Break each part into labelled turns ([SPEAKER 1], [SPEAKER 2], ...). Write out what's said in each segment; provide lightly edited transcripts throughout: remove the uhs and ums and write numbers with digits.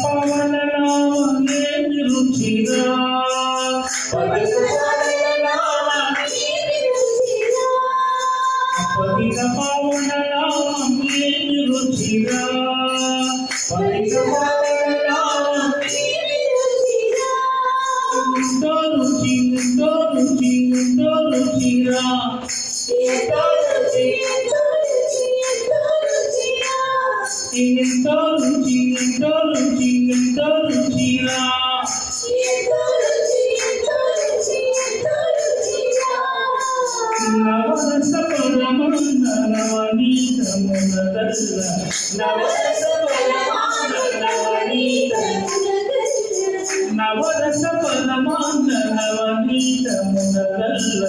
[SPEAKER 1] పవన నామ రుచిర నవరస పరమానందనవనీతమునదల్ల నవరస నవరస పరమానందనవనీతమునదల్ల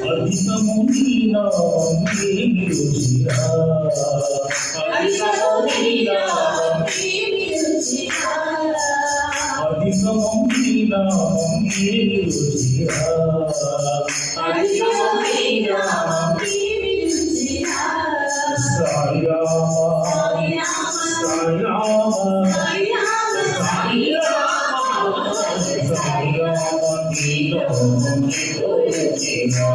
[SPEAKER 1] అధికము నీ నామమే రుచిరా అధికము నీ నామమే రుచిరా అధికము నీ నామమే రుచిరా అధికము నీ నామమే రుచిరా సాయి రామ సాయి రామ సాయి రామ సాయి రామ నీ నామమే రుచిరా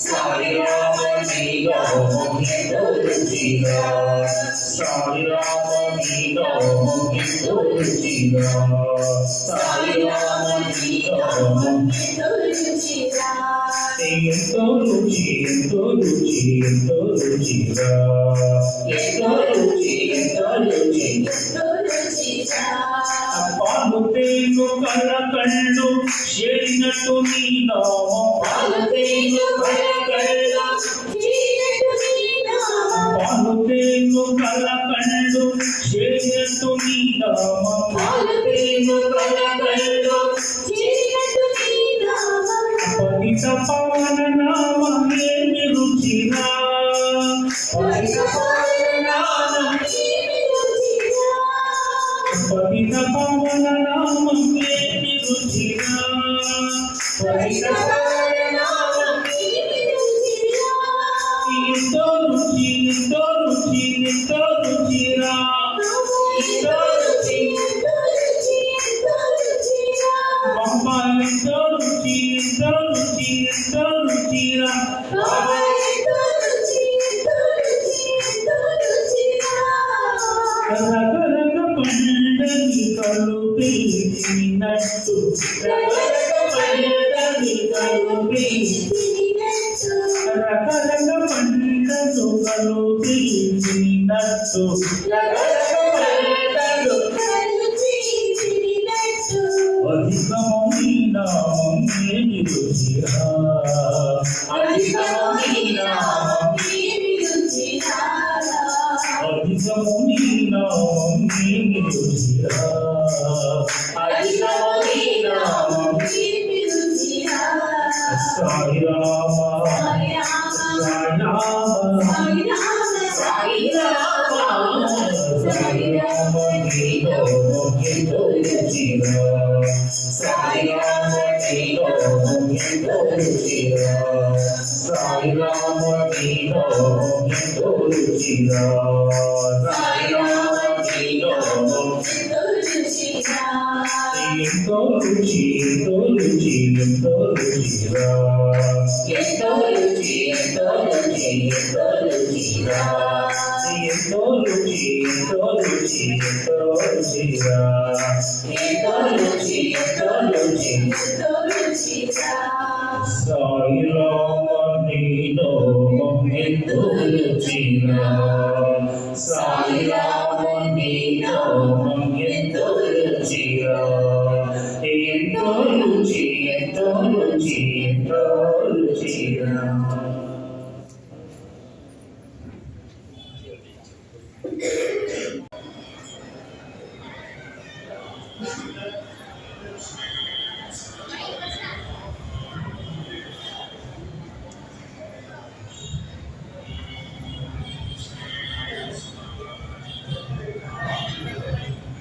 [SPEAKER 1] సాయి రామ నీ నామమే రుచిరా సాయి రామ నీ నామమే రుచిరా సాయి రామ నీ నామమే రుచిరా ఎంతో రుచి ఎంతో రుచి ఎంతో రుచిరా ఎంతో రుచి ఎంతో రుచి ఎంతో రుచిరా పాలు తేను కళ్ళ కళ్ళు చేరినట్టు నీ నామం పాలు తేను కళ్ళ కళ్ళ పాలు తేను కళ్ళ కళ్ళు చేరినట్టు నీ నామం పాలు తేను కళ్ళ కళ్ళు పతిత పవన నామమే రుచిరా పతిత పవన నామమే రుచిరా పతిత పవన నామమే రుచిరా పతిత పవన నామమే రుచిరా ఎంతో రుచి ఎంతో రుచి ఎంతో రుచిరా ఎంతో రుచి ఎంతో రుచి ఎంతో రుచిరా బాబా ఎంతో రుచి ఎంతో రుచి ఎంతో రుచిరా బాబా ఎంతో రుచి ఎంతో రుచి ఎంతో రుచిరా రకరక పండని కళ్ళు పెరిగినట్టు రకరక పండని కళ్ళు పెరిగినట్టు రకరక పండలు కళ్ళు పెరిగినట్టు రకరక పండలు కళ్ళు పెరిగినట్టు అధికము నీ నామమే రుచిరా అధికము నీ నామమే రుచిరా అధికము నీ నామమే రుచిరా అధికము నీ నామమే రుచిరా సాయి రామ సాయి రామ సాయి రామ సాయి రామ నీ నామమే రుచిరా సాయి రామ నీ నామమే రుచిరా సాయి రామ నీ నామమే రుచిరా సాయి రామ నీ నామమే రుచిరా ఎంతో రుచి ఎంతో రుచి ఎంతో రుచిరా ఎంతో రుచి ఎంతో రుచి ఎంతో రుచిరా ఎంతో రుచి ఎంతో రుచి ఎంతో రుచిరా ఎంతో రుచి ఎంతో రుచి ఎంతో రుచిరా సాయి రామ నీ నామమే రుచిరా సాయి రామ నీ నామమే